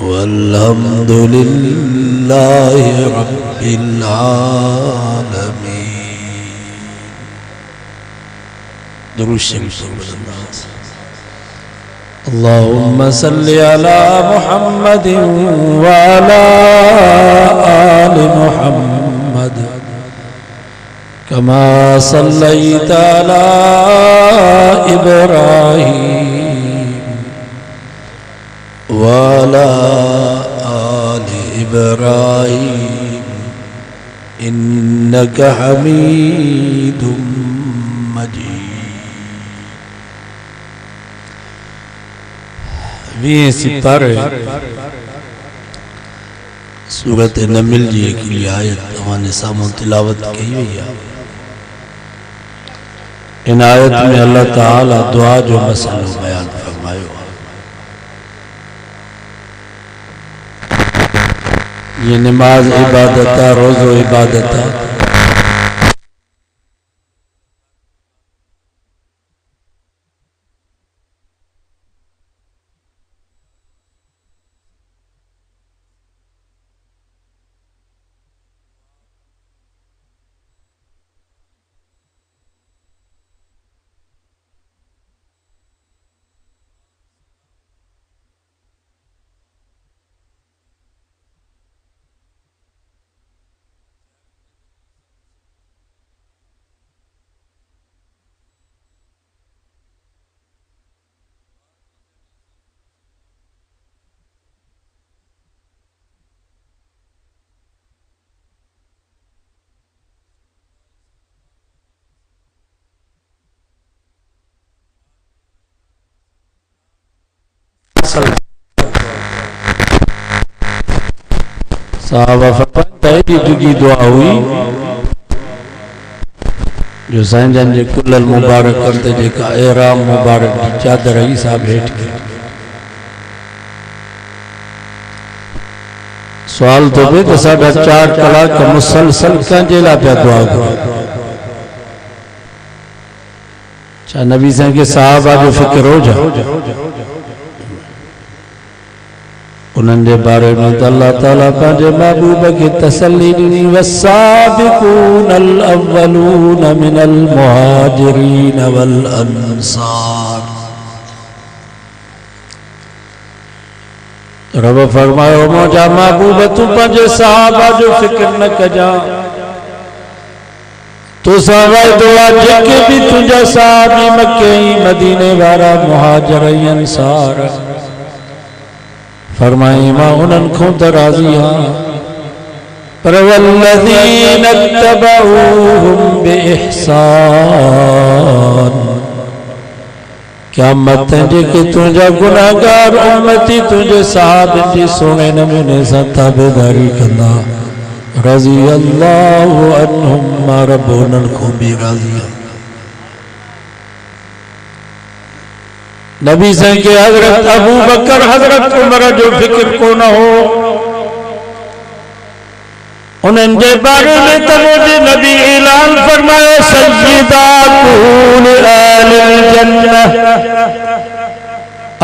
वल्हम्दुलिल्लाहि रब्बिल आलमीन। दुरूद शरीफ अल्लाहुम्मा सल्लि अला मुहम्मदिन व अला आलि मुहम्मद कमा सल्लैता अला इब्राहीम व अला आलि इब्राहीम इन्नका हमीदुम मजीद। सिपारे सूरत नमिल जी हिकिड़ी आयत तव्हांजे साम्हूं तिलावत कई वई आहे। इन आयत में अल्लाह ताला दुआ जो मसलो बयान फरमायो आहे। ये नमाज इबादत आहे, रोज़ो इबादत आहे। साहबा फरमाते दुगी दुआ हुई जो साईं जन जे कुल्लल मुबारक करते जेका एहराम मुबारक की चादर ही साहब हेठ की। सवाल तो बे तो साढ़ा 4 कलाक मुसलसल कंहिंजे लाइ पिया दुआ करो। छा नबी साईं के साहबा जो फिक्र हो जा उनके बारे में तो अल्लाह ताला पंहिंजे महबूब के तसल्ली ॾिनी वस्साबिकूनल अव्वलून मिनल मुहाजिरीन वल अंसार। रब फरमायो मुंहिंजा महबूब तू पंहिंजे सहाबा जो फिक्र न कजां। तोसां वाइदो आहे जेके भी तुंहिंजा सहाबी मके मदीने वारा मुहाजिर अंसार फरमाई मां उन्हनि खां त राज़ी आहियां पर वल्लज़ीन तबऊहुम बिइहसान क़यामत जेके तुंहिंजा गुनाहगार उम्मती तुंहिंजे सहाबनि जी सोने नमूने सां ताबेदारी कंदा रज़ी अल्लाहु अन्हुम मां रब उन्हनि खां बि राज़ी आहे। नबी साईं के हजरत अबू बकर हजरत उमर जो फिक्र को न हो। उन्हनि जे बारे में तो मुझे नबी ऐलान फरमायो सय्यदा कुल अहलिल जन्नह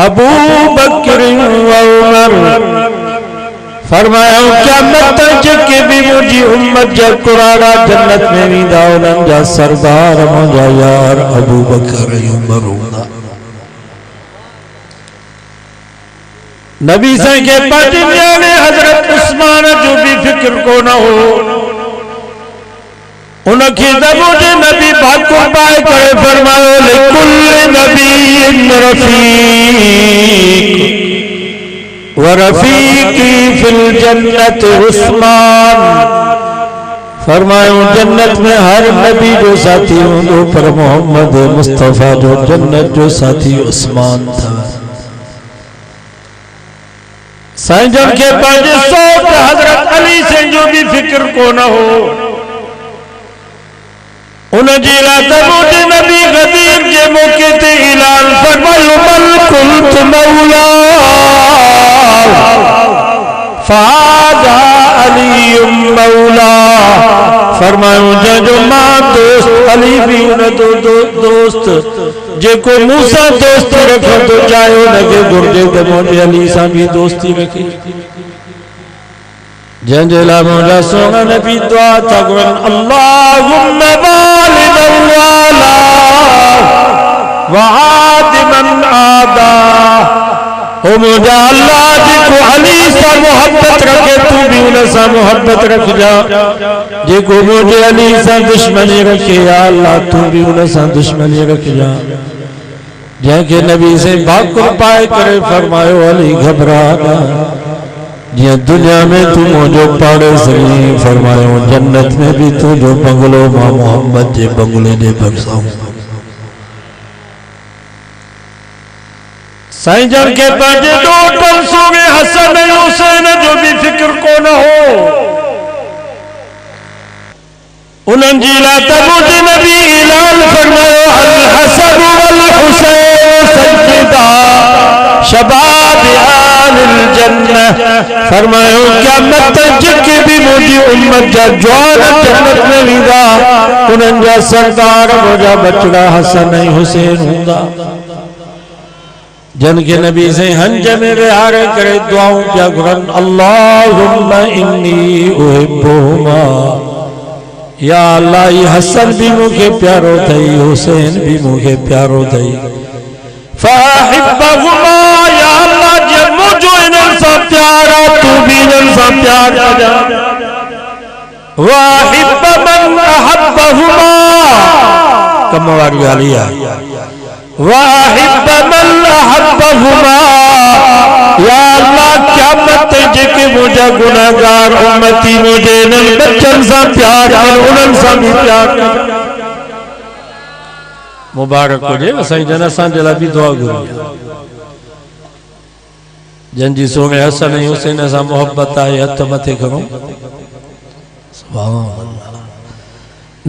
अबू बकर व उमर। फरमायो क़यामत जेके भी मुझी उम्मत जा कुराड़ा जन्नत में वेंदा उन्हनि जा सरदार मुंहिंजा यार अबू बकर ऐं उमर हूंदा। नबी साईं के पंहिंजे न्याणे हजरत उस्मान जो भी फिक्र को न हो। उनखे मुझे नबी भाको पाए करे फरमायो लिकुल्ल नबीइन रफीक व रफीकी फिल जन्नत उस्मान। फरमायो जन्नत में हर नबी जो साथी होंदो पर मोहम्मद मुस्तफा जो जन्नत जो साथी उस्मान था। साईं जन के पंहिंजे सौट हजरत अली से जो भी फिक्र को न हो। उनजी रात मुझे नबी गदीर के मौके ते ऐलान फरमायो मल कुल्त मौला फादा अली मौला। फरमायो जो मां दोस्त अली भी उन दोस्त जेको मूसा दोस्ती रखे तो चाहे उनके गुर्जे ते मुझे अली सां भी दोस्ती रखे जंहिंजे लाइ मुंहिंजा सोना नबी दुआ था कनि अल्लाहुम्मा वालिदन वाला वआदिमन आदा ओ मुंहिंजा अल्लाह जेको अली सां मोहब्बत रखे तू भी उन सां मोहब्बत रख जा जेको मुंहिंजे अली सां दुश्मनी रखे या अल्लाह तू भी उन सां दुश्मनी रख जा जंहिंखे नबी से भाकुर पाए करे फरमायो अली घबरा न जिया दुनिया में तू मुझो पाड़े सही फरमायो जन्नत में भी तू जो बंगलो मां मोहम्मद जे बंगले दे बरसाऊं साईं जन के पंहिंजे ॾोटनि सोगे हसन ऐं हुसैन जो भी फिक्र को न हो उन्हनि जी लाइ त मुंहिंजे नबी ऐलान फरमायो अल हसन वल हुसैन सय्यदा शबाब आलिल जन्नह फरमायो क़यामत जेके भी मुंहिंजी उम्मत जा जवान जन्नत में वेंदा उन्हनि जा सरदार मुंहिंजा बचड़ा हसन ऐं हुसैन हूंदा जन के नबी से हंज में विहारे करे दुआऊं पिया घुरनि अल्लाहुम्मा इन्नी उहिब्बुहुमा या अल्लाह ये हसन भी मुझे प्यारो थई हुसैन भी मुझे प्यारो थई फ़ाहिब्बहुमा या अल्लाह जे मुझो इन्हनि सां प्यार आहे तू भी इन्हनि सां प्यार कजा वाहिब्ब मन अहब्बहुमा कम वारी ॻाल्हि आहे वाहिब्ब मन अहब्बहुमा या अल्लाह क़यामत जेके मुझा गुनाहगार उम्मती मुझे इन्हनि बच्चन सां प्यार कनि उन्हनि सां भी प्यार कनि मुबारक हुजे असां जन असांजे लाइ भी दुआ घुरो जंहिंजी सोने हसन ऐं हुसैन सां मोहब्बत आहे हथ मथे करो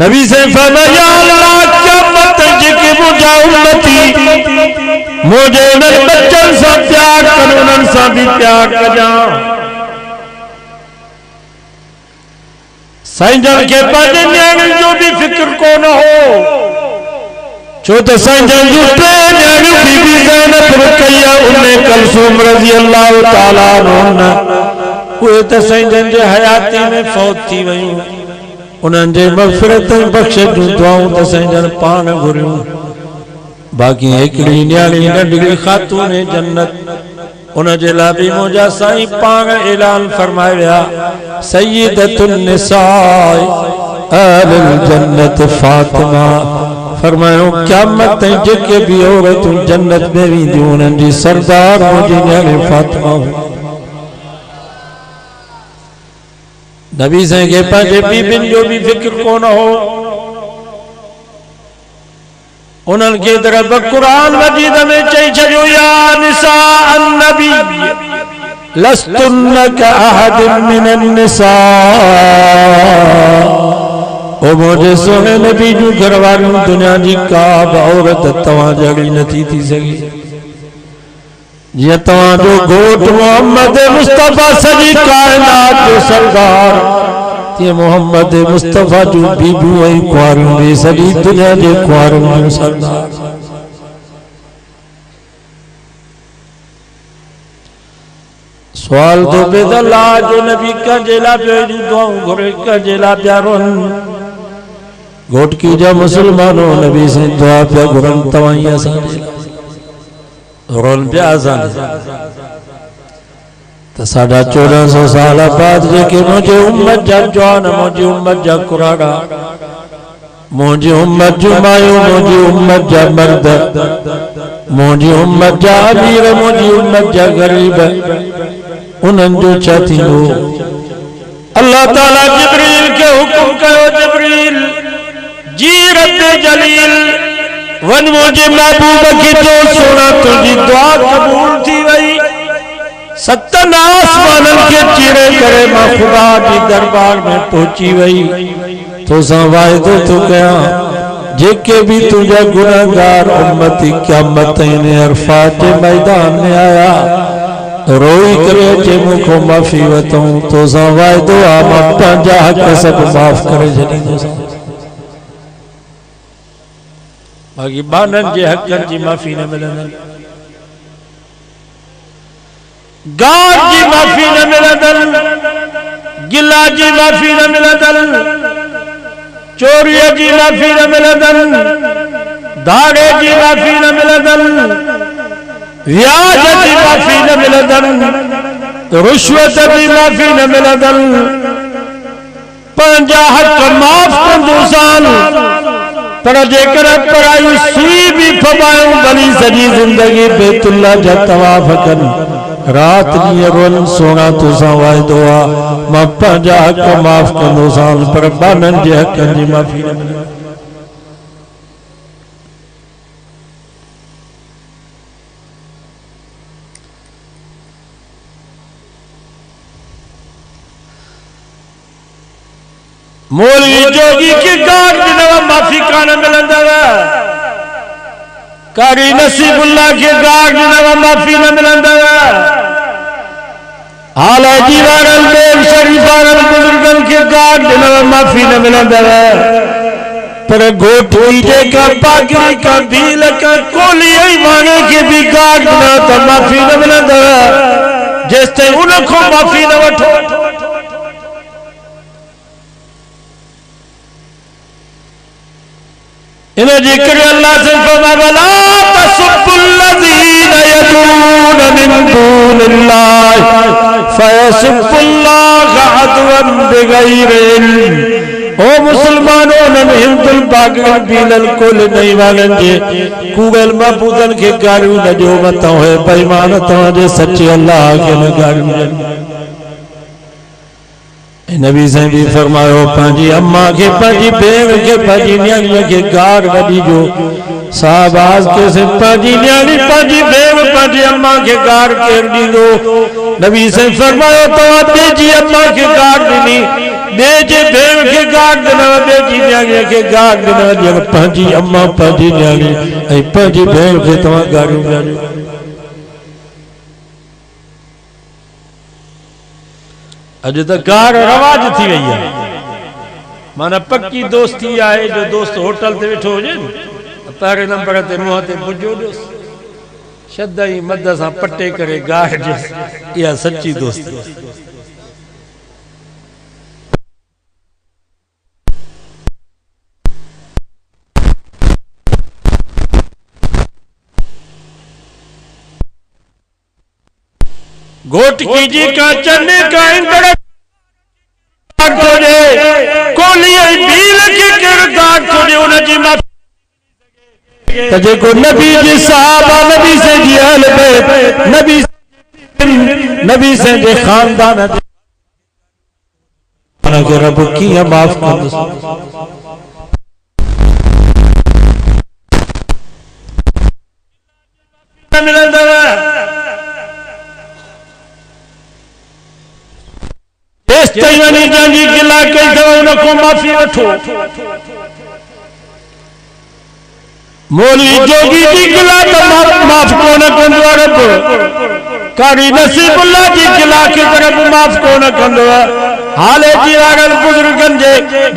नबी से फरमाया अल्लाह क़यामत जेके मुझा उम्मती मुझे इन्हनि बच्चन सां प्यार कनि उन्हनि सां भी प्यार कजां साईं जन के पंहिंजे नियाणियुनि जो भी फिक्र को न हो छो त साईं जन जूं टे नियाणियूं बीबी ज़ैनब रुक़ैया उम्मे कलसूम रज़ी अल्लाह ताला अन्हा उहे त साईं जन जे हयाती में फौत थी वयूं उन्हनि जे मग़फ़िरत ऐं बख़्शिश जूं दुआऊं त साईं जन पाण घुरियूं बाक़ी हिकिड़ी नियाणी नंढड़ी ख़ातून जन्नत उन जे लाइ भी मुंहिंजा साईं पाण ऐलान फरमाए विया सय्यदतुन निसाए अहलिल जन्नत फातिमा फरमायो क़यामत जेके भी औरतूं जन्नत में वेंदियूं उन्हनि जी सरदार मुंहिंजी नियाणी फातिमा नबी साईं के पंहिंजे बीबियुनि जो भी फिक्र कोन हो उन्हनि खे तरफ़ क़ुरान मजीद में चई छॾियो या निसा अन्नबी लस्तुन्न कअहदिन मिनन निसा ओ मुझे सोने नबी जूं घरवारियूं दुनिया जी का बि औरत तव्हां जहिड़ी नथी थी सघे जीअं तव्हां जो घोट मोहम्मद मुस्तफ़ा सॼी काइनात जो सरदार तीअं मोहम्मद मुस्तफ़ा जूं बीबियूं ऐं कुंवारियूं बि सॼी दुनिया जे कुंवारियुनि जूं सरदार सवाल तो बेदला जो नबी कंहिंजे लाइ पियो एॾियूं दुआऊं घुरे कंहिंजे लाइ पिया रोअनि घोटकी जा मुसलमानों नबी से दुआ पिया घुरनि तव्हां ई असांजे रोअनि पिया असांजे त 1450 साल बाद जेके मुंहिंजी उम्मत जा जवान मुंहिंजी उम्मत जा कुराड़ा मुंहिंजी उम्मत जूं मायूं मुंहिंजी उम्मत जा मर्द मुंहिंजी उम्मत जा अमीर मुंहिंजी उम्मत जा गरीब उन्हनि जो छा थींदो अल्लाह ताला जिब्रील खे हुकुम कयो जिब्रील जी रब जलील वन मुझे महबूब की जो सोना तुझी दुआ कबूल थी वही सतन आसमानन के चीरे करे मां खुदा जी दरबार में पहुंची वही तो सा वायदो तो कया जेके भी तुझा गुनाहगार उम्मती क़यामत ने अरफात के मैदान में आया रोई करे जे मुखो माफी वतूं तो सा वायदो आ मां पंहिंजा हक सब माफ करे छॾींदुसि बाकी बानन जे हकन जी माफ़ी न मिलंदन, गार जी माफ़ी न मिलंदन, गिला जी माफ़ी न मिलंदन, चोरीअ जी माफ़ी न मिलंदन, दाड़े जी माफ़ी न मिलंदन, व्याज जी माफ़ी न मिलंदन, रुश्वत जी माफ़ी न मिलंदन। पंहिंजा हक माफ़ कंदोसान, पर जेकर पराई सुई भी फबायूं भली सॼी ज़िंदगी बैतुल्लाह जा तवाफ़ कनि, रात ॾींहुं रोन सोना तोसां वाइदो आहे मां पंहिंजा हक माफ़ कंदोसान, पर बाननि जे हक़नि जी माफ़ी न मिलंदी। मौलवी जोगी के गार दिनवा माफ़ी कान मिलंदव, कारी नसीबुल्लाह के गार दिनवा माफ़ी न मिलंदव, आला जीवारन देव शरीफारन बुजुर्गन के गार दिनवा माफ़ी न मिलंदव, पर गोठवी जेका पागरी का भील का कोली मांगे के भी गार दिनवा त माफ़ी न मिलंदव, जेसिताईं उनको माफ़ी न वठो। इन जिक्र अल्लाह से फरमावला तसुब्बुल्लज़ीना यदून मिन दूनिल्लाह फयसुब्बुल्लाह अदवन बिगैरि इल्म। ओ मुसलमानों न हिंदुल पागल बीलल कुल नहीं वालन जे कूगल मबूदन के गारू न जो मत है बेईमान तवाजे सच्चे अल्लाह के न गारू। नबी से भी फरमायो पंहिंजी अम्मा के पंहिंजी भेण के पंहिंजी न्याणीअ के गार वॾी जो साहबाज के से पंहिंजी न्याणी पंहिंजी भेण पंहिंजी अम्मा के गार केर ॾींदो। नबी से फरमायो तव्हां ॿिए जी अम्मा के गार ॾिनी, ॿिए जे भेण के गार ॾिनव, ॿिए जी न्याणीअ के गार ॾिनव, ॼण पंहिंजी अम्मा पंहिंजी न्याणी ऐं पंहिंजी भेण खे तव्हां गारियूं पिया ॾियो। अज तो गार रवाज थी वही है, माना पक्की दोस्ती है जो दोस्त होटल ते वेठो हुजे पहिरें नंबर ते मुंह ते पुजो शदई मद सां पटे करे गार जे, इहा सच्ची दोस्ती। घोट कीजिए का चने का इंदर तोड़े कोली बील के किरदार तोड़े उन जी माफ़ी तजे को नबी जी साहबा नबी से जी अहल बैत नबी से जे खानदान के रब की माफ कर मिलंदव। जी गिला को माफ़ी वठो। मौलवी जोगी जी गिला तो माफ़ कोन कंदो रब, कारी नसीबुल्लाह जी गिला के तरफ माफ़ कोन कंदो, हाले जी वारन बुजुर्गन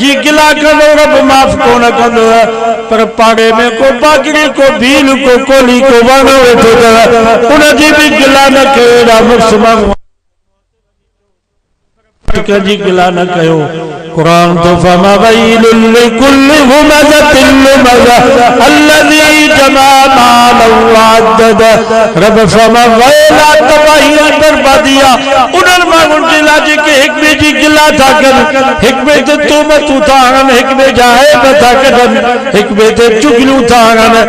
जी गिला कंदो रब माफ़ कोन कंदो, पर पाड़े में को बागड़ी को भील को कोली को वाणो वेठो अथव उन जी भी गिला न कयो मुस्लमान जी गिला न कयो। कुरान तो फमवैलुल लिकुल्लि हुमज़तिन लुमज़ा अल्लज़ी जमा मालन वअद्दद। रब फमवैला तबाही बर्बादिया उन्हनि माण्हुनि जे लाइ जेके हिक ॿिए जी गिला था कनि, हिक ॿिए ते तोहमतूं था हणनि, हिक ॿिए जा ऐब था कढनि, हिक ॿिए ते चुगलियूं था हणनि,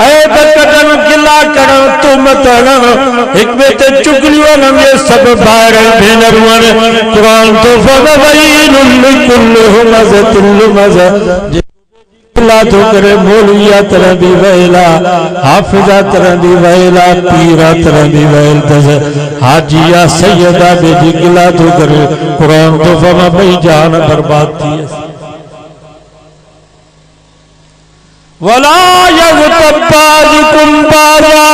ऐब कढनि, गिला करणु, तोहमत हणनि, हिक ॿिए ते चुगलियूं हणनि, इहे सभु भाउर ऐं भेनरूं आहिनि। कुरान तो फमवैलुल लिकुल्लि हुमज़तिन लुमज़ा गिला तो करे मौलविया तरह भी वैला, हाफिजा तरह भी वैला, पीरा तरह भी वैल तस, हाजिया सैयदा भी गिला तो करे। कुरान तो फमा भाई जान बर्बाद थी वला यग़तबाजुकुम बाज़ा।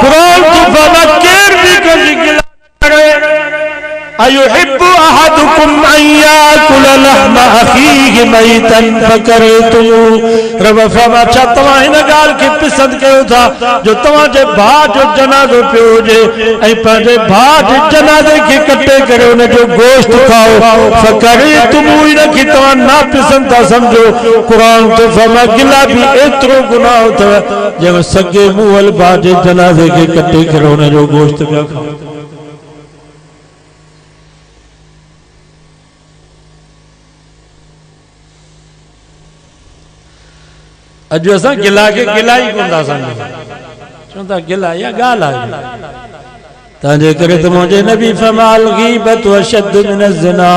कुरान तो फमा केर भी कर गिला करे अयुहिब्बु अहदुकुम अन याकुल लहमा अखीहि मैतन फकरतुम। रब फरमा छा तव्हां हिन ॻाल्हि खे पसंदि कयो था जो तव्हांजे भाउ जो जनाज़ो पियो हुजे ऐं पंहिंजे भाउ जे जनाज़े खे कटे करे हुन जो गोश्त खाओ। फकरतुम इन खे तव्हां नापसंदि था समझो। क़ुरान तो फरमा गिला भी एतिरो गुनाह अथव जंहिं सगे मुअल भाउ जे जनाज़े खे कटे करे हुन जो गोश्त पिया खाओ। अज असां गिला के गिला ही कोन था सम्झूं, चवंदा गिला या ॻाल्हि आहे। तंहिंजे करे त मुंहिंजे नबी फरमाल गीबत अशद मिन ज़िना,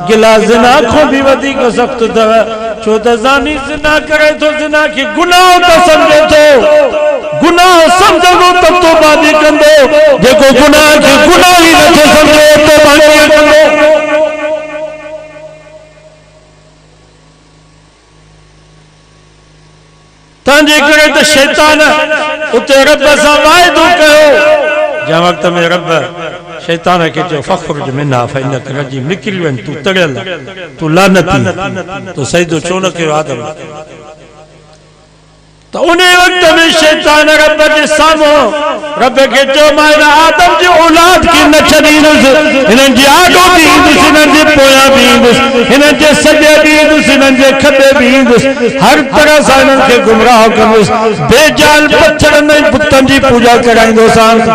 गिला ज़िना खां बि वधीक सख़्तु अथव। छो त ज़ानी ज़िना करे थो, ज़िना खे गुनाह त सम्झे थो, गुनाह सम्झंदो त तौबा बि कंदो। जेको गुनाह खे गुनाह ई नथो सम्झे तौबा कीअं कंदो? तंहिंजे करे त शैतान उते रब सां वाइदो कयो। जंहिं वक़्त में रब शैतान के चयो फखरुज मिन्हा फइन्नक रजीम, निकिरी वञ तूं तड़ियल, तूं लानती, तूं सजदो छो न कयो आदम? तो उन वक्त में शैतान रब के साम्हूं रब के चयो मां हिन आदम जी औलाद खे न छॾींदुसि, हिननि जी आॾो बि ईंदुसि, हिननि जे पोयां बि ईंदुसि, हिननि जे सॼे बि ईंदुसि, हिननि जे खॿे बि ईंदुसि, हर तरह सां हिननि खे गुमराह कंदुसि। बेजाल पत्थरनि ऐं बुतनि जी पूजा कराईंदोसांसि,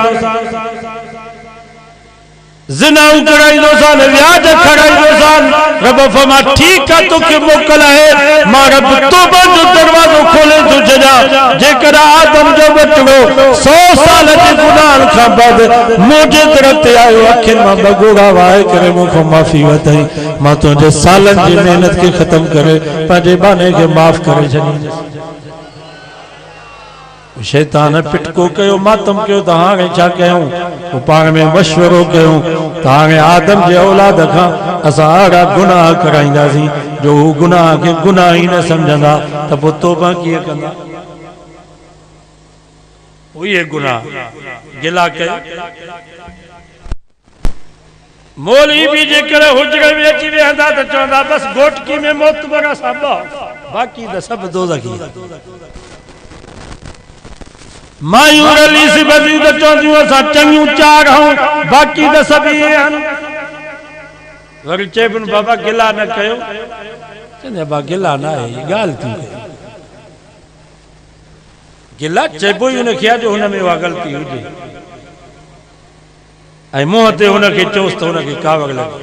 ज़िनाऊं कराईंदोसांसि, व्याज खणाईंदोसांसि। रब फरमा ठीक है तोखे मोकल है, मां रब तौबा जो दरवाजो खोले थो छॾियां। जेकर आदम जो बचड़ो 100 साल जे गुनाह खां बाद मुंहिंजे तरफ़ ते आयो, अखियुनि मां बगोड़ा वाहे करे मूंखां माफ़ी वरितई, मां तुंहिंजे सालनि जी महिनत खे ख़त्म करे पंहिंजे बाने खे माफ़ करे छॾींदुसि। शैतान पिटको कयो, मातम कयो, त हाणे छा कयूं? पाण में मशवरो कयूं त हाणे आदम जे औलाद खां असां अहिड़ा गुनाह कराईंदासीं जो हू गुनाह खे गुनाह ई न सम्झंदा, त पोइ तौबा कीअं कंदा? उहे गुनाह गिला कयो। मौलवी भी जेकर हुजरे में अची वेंदा त चवंदा बस गोटकी में मोतबर सां बाक़ी त सभु दोज़खी। मायूं रली सी बदी त चवंदियूं असां चङियूं चार हूं, बाक़ी त सभु इहे आहिनि। वरी चइबनि बाबा गिला न कयो, चवंदे बा गिला न आहे, हीअ ॻाल्हि थी कई। गिला चइबो ई हुनखे आहे जो हुन में उहा ग़लती हुजे, ऐं मुंहं ते हुनखे चओसि त हुनखे कावड़ लॻे।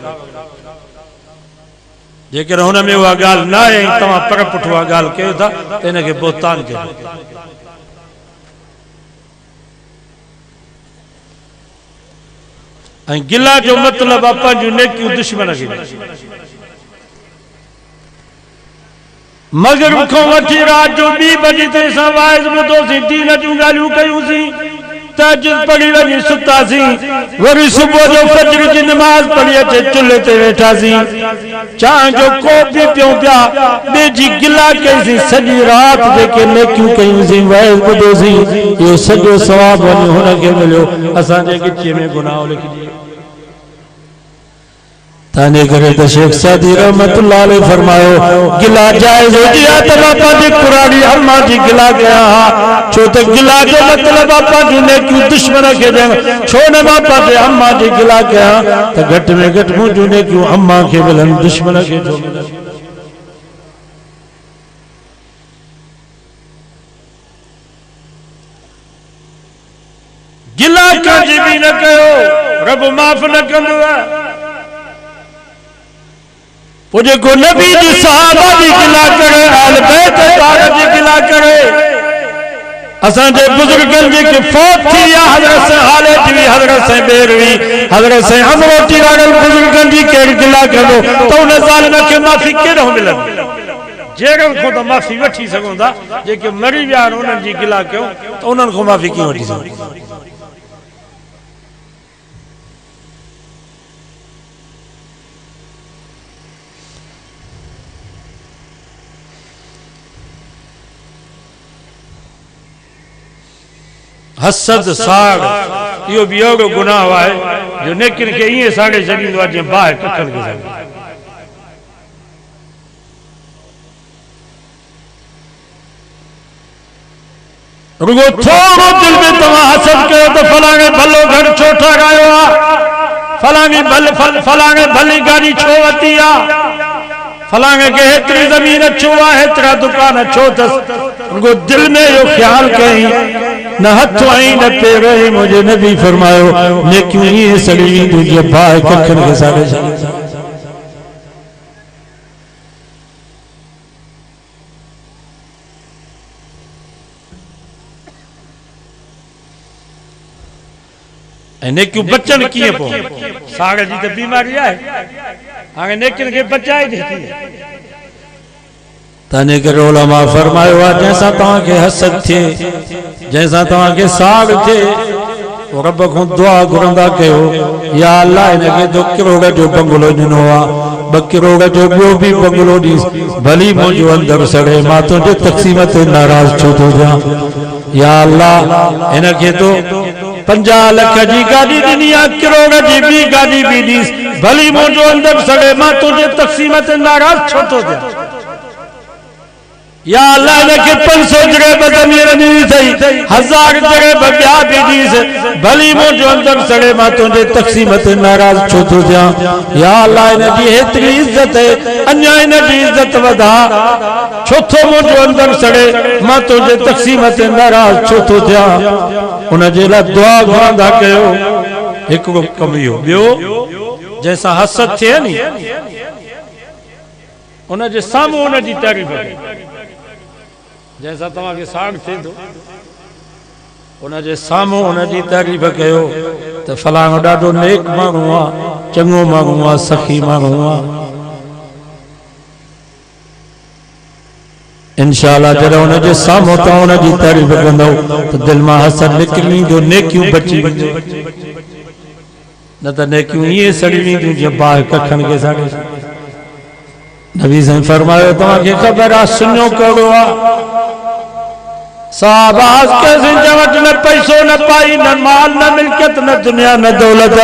जेकर हुन में उहा ॻाल्हि न आहे, तव्हां पर पुठ उहा ॻाल्हि कयो था त हिनखे बोहतान कयो। ऐं गिला जो मतिलबु आहे पंहिंजूं नेकियूं दुश्मन खे। मगरिब खां वठी राति जो 2 बजे ताईं असां वाइज़ ॿुधोसीं, दीन जूं ॻाल्हियूं कयूंसीं, तहज्जुद पढ़ी वञी सुतासीं, वरी सुबुह जो फजर जी नमाज़ पढ़ी अचे चुल्हे ते वेठासीं, चांहि जो कोप बि पियूं पिया, ॿिए जी गिला कईसीं, सॼी राति जेके नेकियूं कयूंसीं, वाइज़ ॿुधोसीं, इहो सॼो सवाबु वञी हुनखे मिलियो, असांजे गिचे में गुनाह लिखिजी। तंहिंजे करे त शेख सादी रहमतुल्लाह अलैह फरमायो गिला जाइज़ हुजे हा त मां पंहिंजी पुराणी अम्मा जी गिला कयां हा, छो त गिला जो मतिलबु आहे पंहिंजूं नेकियूं दुश्मन खे ॾियणु। छो न मां पंहिंजे अम्मा जी गिला कयां त घटि में घटि मुंहिंजूं नेकियूं अम्मा खे मिलनि, दुश्मन खे छो मिलनि? गिला कंहिंजी बि न कयो, रब माफ़ न कंदो आहे। पोइ जेको नबी जी सहाबा जी गिला करे, आल बैत वारनि जी गिला करे, असांजे बुजुर्गनि जेके फौत थी विया, हज़रत से हालत हुई, हज़रत से बेरवी, हज़रत से अमरोटी वारनि बुजुर्गनि जी केरु गिला कंदो त उन ज़ालिम खे माफ़ी केॾो मिलंदी? जेरनि खां त माफ़ी वठी सघूं था, जेके मरी विया आहिनि उन्हनि जी गिला कयूं त उन्हनि खां माफ़ी कीअं वठी सघूं? हसद साड़ यो भी एड़ो गुनाह है जो नेकिन के इं साड़े छॾींदो आहे जीअं बाहि कखण खे साड़े। रुगो थोड़ो दिल में तव्हां हसद कयो तो फलाणे भलो घर छो ठारायो आहे, फलाणे भली गाड़ी छो वरिती आहे, फलाणे के हेतरी ज़मीन छो आहे, हेतरा दुकान छो अथसि। रुगो दिल में इहो ख्याल कई, न हथ आई न पेर आई। मुंहिंजे नबी फरमायो नेकियूं ईअं सड़ी वेंदियूं जीअं बाहि कखण खे साड़े छॾे। नेकियूं बचन किए पो साग जी तो बीमारी है, हाणे नेकिन के बचाए देती तने करे उलमा फरमायो आ जैसा तव्हां के हसद थे, जैसा तव्हां के साग थे, रब को दुआ घुरंदा कयो या अल्लाह इनके 2 करोड़ जो बंगलो ॾिनो आ, 2 करोड़ जो ॿियो बि बंगलो ॾीस, भली मुंहिंजो अंदर सड़े, मां तुंहिंजे तक़सीम ते नाराज़ छो थो थियां। या अल्लाह इनके तो 50 लाख जी गाड़ी ॾिनी आहे, करोड़ जी ॿी गाड़ी बि ॾीस, भली मुंहिंजो अंदर सड़े, मां तुंहिंजे तक़सीम ते नाराज़ छो थो थियां। या अल्लाह इनके 500 जगह पर ज़मीन ॾिनी अथई, 1000 जगह पर ॿिया बि ॾीस, भली मुंहिंजो अंदर सड़े, मां तुंहिंजे तक़सीम ते नाराज़ छो थो थियां। या अल्लाह इनजी हेतिरी इज़त है, अञा इनजी इज़त वधा, छो थो मुंहिंजो अंदर सड़े, मां तुंहिंजे तक़सीम ते नाराज़ छो थो थियां। उनजे लाइ दुआ घुरंदा कयो। हिकिड़ो कमु इहो, ॿियो जंहिंसां हसद थिए नी उनजे साम्हूं उनजी तारीफ़ कयो। जैसा तव्हांखे साग थींदो उनजे साम्हूं उनजी तारीफ़ कयो त फलाणो ॾाढो नेक माण्हू आहे, चङो माण्हू आहे, सखी माण्हू आहे। इंशाअल्लाह जॾहिं उनजे साम्हूं तव्हां उनजी तारीफ़ कंदव त दिलि मां हसद निकिरी वेंदो, नेकियूं बची वेंदियूं, न त नेकियूं ईअं सड़ी वेंदियूं जीअं बाहि कखण खे साड़े। नबी साईं फरमायो तव्हांखे ख़बर आहे सुञो कहिड़ो आहे। साहबाज़ कैसे जवट न पैसो न पाई, न माल न मिल्कियत, न दुनिया न दौलत,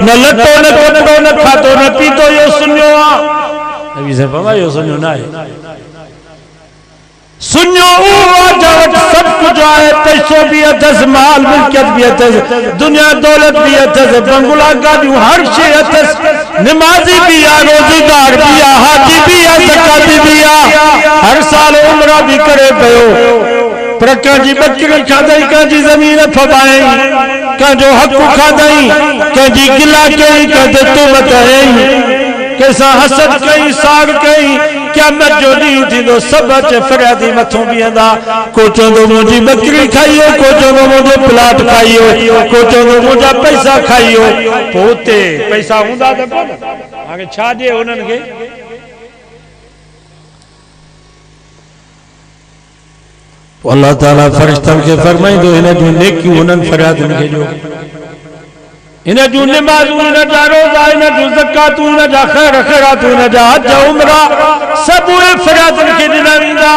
न लटो न कपड़ो, न खातो न पीतो, यो सुञो आहे। नबी साईं फरमायो सुञो न आहे, सुञो उहो जवट सब कुछ आहे, पैसो भी अथसि, माल मिल्कियत भी अथसि, दुनिया दौलत भी अथसि, बंगला गाड़ियूं हर शइ अथसि, नमाज़ी भी आहे, रोज़ीदार भी आहे, हाजी भी आहे, ज़काती भी आहे, हर साल उम्रा भी करे पियो, पर कंहिंजी बकरी खाधई, कंहिंजी ज़मीन फबाई, कंहिंजो हक़ खाधई, कंहिंजी गिला कई, कंहिंजे तुहमत हयई, कंहिंसां हसद कई, साग कई, क़यामत जो ॾींहुं थींदो सभु अचे फरियादी मथां बीहंदा। को चवंदो मुंहिंजी बकरी खाई हो, को चवंदो मुंहिंजो प्लाट खाई हो, को चवंदो मुंहिंजा पैसा खाई हो। पोइ हुते पैसा हूंदा त कोन, हाणे छा ॾिए उन्हनि खे। अल्लाह ताला फरिश्तनि खे फरमाईंदो हिन जूं नेकियूं उन्हनि फरियादियुनि खे ॾियो, इन जूं निमाज़ूं, इन जा रोज़ा, इन जूं ज़कातूं, इन जा ख़ैर ख़ैरातूं, इन जा हज उमरा सभु उहे फरियादियुनि खे ॾिना वेंदा।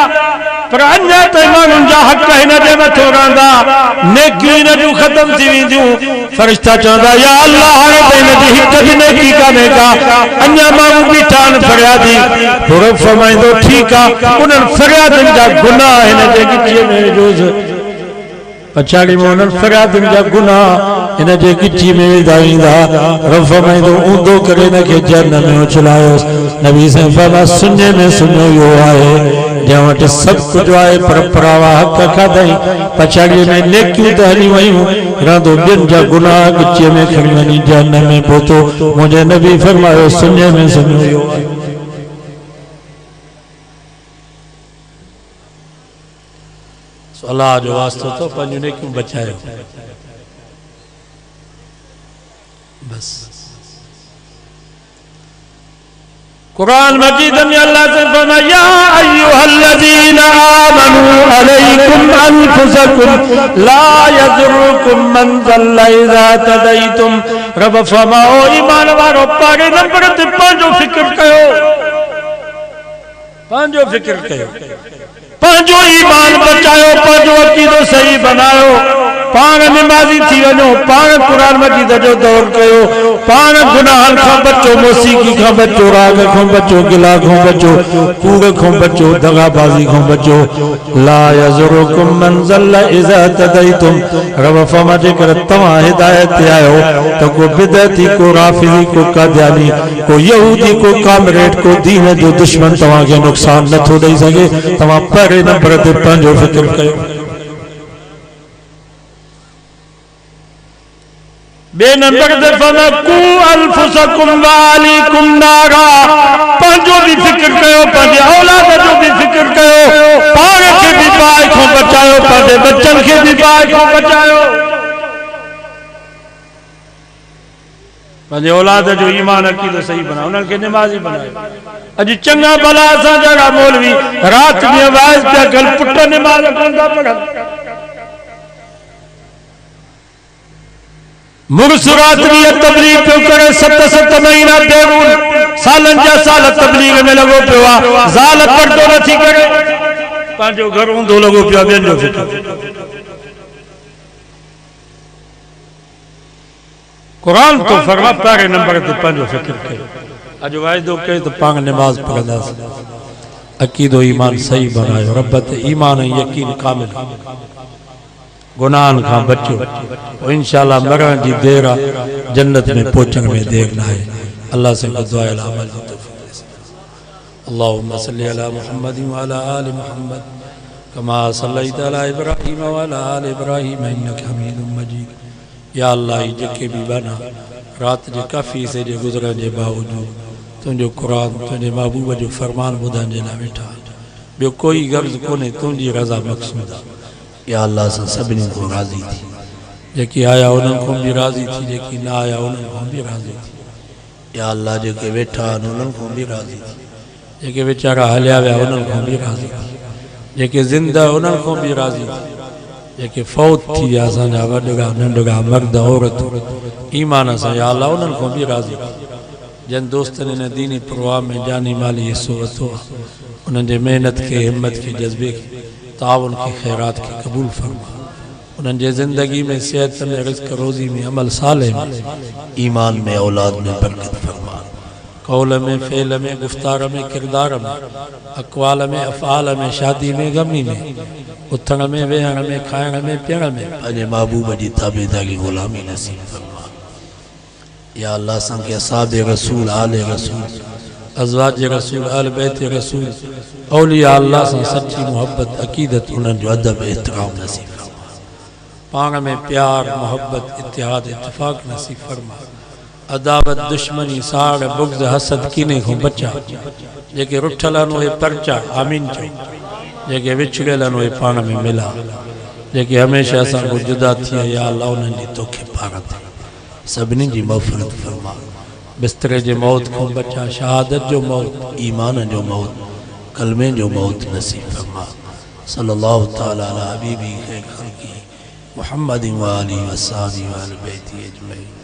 पर अञा ताईं माण्हुनि जा हक़ हिन जे मथां रहंदा, नेकियूं इन जूं ख़तम थी वेंदियूं। फरिश्ता चवंदा या अल्लाह हाणे त हिन जी हिक बि नेकी कान्हे का, अञा माण्हू बीठा आहिनि फरियादी। पोइ रब फरमाईंदो ठीकु आहे, उन्हनि फरियादियुनि जा गुनाह हिन जे गिचीअ में रोज़ पछाड़ी में उन्हनि फरियादियुनि जा गुनाह इन जे गिची में विधा वेंदा। रब फरमाईंदो ऊंधो करे हिन खे जहन्नम में उछलायोसि। नबी साईं फरमाया सुञे में सुञो इहो आहे जंहिं वटि सभु कुझु आहे, पर परावा हक़ खाधई, पछाड़ीअ में नेकियूं त हली वयूं, रहंदो ॿियनि जा गुनाह गिचीअ में खणी वञी जहन्नम में पहुतो। मुंहिंजे नबी फरमायो सुञे में सुञो इहो आहे। अल्लाह जो वास्तो तो पंहिंजूं नेकियूं बचायो बस। कुरान मजीद में अल्लाह से फरमाया या अय्युहल्लज़ीना आमनू अलैकुम अनफुसकुम ला यज़ुरुकुम मन ज़ल्ला इज़ा तदैतुम। रब फरमाओ ईमान वारो पाड़े नंबर ते पंहिंजो फिक्र कयो, पंहिंजो फिक्र कयो, पंहिंजो ईमान बचायो, पंहिंजो अकीदो सही बनायो। पाण निमाज़ी थी वञो, पाण कुरान मजीद जो दौर कयो, पाण गुनाहन खां बचो, मौसीकी खां बचो, राग खां बचो, गिला खां बचो, कूड़ खां बचो, दगाबाजी खां बचो। ला यज़ुरुकुम मन ज़ल्ल इज़ा तदैतुम, रब फरमा जेकर तव्हां हिदायत ते आयो तो को बिदअती, को राफिज़ी, को कादियानी, को यहूदी, को कामरेड, को दीन जो दुश्मन तव्हां के नुकसान नथो ॾेई सघे। तव्हां पहिरें नंबर ते पंहिंजो फ़िक्र कयो। बे नंबर ते फज़कू अनफुसकुम व अहलीकुम नारा, पंहिंजो भी फिक्र कयो, पंहिंजे औलाद जो भी फिक्र कयो, पाण खे भी बाहि खां बचायो, पंहिंजे बच्चन खे भी बाहि खां बचायो। पंहिंजे औलाद जो ईमान अकीदो सही बनाओ, उन्हनि खे निमाज़ी बनायो। अॼु चङा भला असां जहिड़ा मौलवी राति में आवाज़ पिया कनि, पुट निमाज़ कोन था पढ़नि। मुर्स राति ॾींहुं तबलीग पियो करे, 7-7 महीना देवून सालन जा साल तबलीग में लॻो पियो आहे, ज़ाल पर्दो नथी करे, पंहिंजो घर हूंदो लॻो पियो आहे, ॿियनि जो फिक्र। कुरान तो फरमा पहिरें नंबर ते पंहिंजो फिक्र कयो। अॼु वाइदो कयो त पाण निमाज़ पढ़ंदासीं, अकीदो ईमान सही बनायो, रब ते ईमान ऐं यकीन कामिल, गुनाहन खां बचो, इंशाअल्लाह मरण जी देर आहे, जन्नत में पहुचण में देर न आहे। अल्लाह से दुआ अल अमल अल्लाहुम्मा सल्लि अला मुहम्मद व अला आलि मुहम्मद कमा सल्लैता अला इब्राहीम व अला आलि इब्राहीम इन्नका हमीदुम मजीद। या अल्लाह जेके भी बना रात जे काफ़ी से जे गुज़रण जे बावजूद तुंहिंजो कुरान, तुंहिंजे महबूब जो फरमान ॿुधण जे लाइ वेठा, ॿियो कोई गर्ज़ कोन्हे, तुंहिंजी रज़ा मक़सूद आहे। या अल्लाह सां सभिनी को राज़ी थी, जेकी आया उन्हनि खां बि राज़ी थी, जेकी न आया उन्हनि खां बि राज़ी थी। या अल्लाह जेके वेठा आहिनि उन्हनि खां बि राज़ी थी, जेके वीचारा हलिया विया उन्हनि खां बि राज़ी थी, जेके ज़िंदा उन्हनि खां बि राज़ी थी, जेके फौत थी विया असांजा वॾड़ा नंढड़ा मर्द औरतूं ईमान सां, या अल्लाह उन्हनि खां बि राज़ी थी। जिन दोस्तनि हिन दीनी प्रवाह में जानी माली हिस्सो वरितो आहे, उन्हनि जे महिनत खे, हिम्मत खे, जज़्बे खे, ताउन के खैरात के कबूल फरमा। उन्हनि जे ज़िंदगी में, सेहत में, रिज़्क़ रोज़ी में, अमल साले में, ईमान में, औलाद में बरकत फरमा। कौल में, फ़ेल में, गुफ्तार में, किरदार में, अक़वाल में, अफ़आल में, शादी में, गमी में, उथण में, वेहण में, खाइण में, पीअण में पंहिंजे महबूब जी ताबेदारी ग़ुलामी नसीब फरमा। या अल्लाह असांखे असहाबे रसूल, आले रसूल, अज़वाज रसूल, आल बैत रसूल, औलिया अल्लाह से सच्ची मोहब्बत, अकीदत, उन्हनि जो अदब एहतराम नसीब फरमा। पाण में प्यार, मोहब्बत, इत्तिहाद, इत्तिफ़ाक़ नसीब फरमा। अदावत, दुश्मनी, साड़, बुग़्ज़, हसद, कीने को बचा। जेके रुठल आहिनि उहे परचा, आमीन चओ। जेके विछड़ियल आहिनि उहे पाण में मिला। जेके हमेशह असां को जुदा थी, या अल्लाह उन्हनि जी तोखे पाण ते सभिनी जी मग़फ़िरत फरमा। बिस्तरे जे मौत को बचा, शहादत जो मौत, ईमान जो मौत, कलमे जो मौत नसीब फरमा। सल्लल्लाहु तआला अला हबीबी खैर खल्क़ी मुहम्मद व आलिहि व अस्हाबिही व अहले बैतिही अजमईन।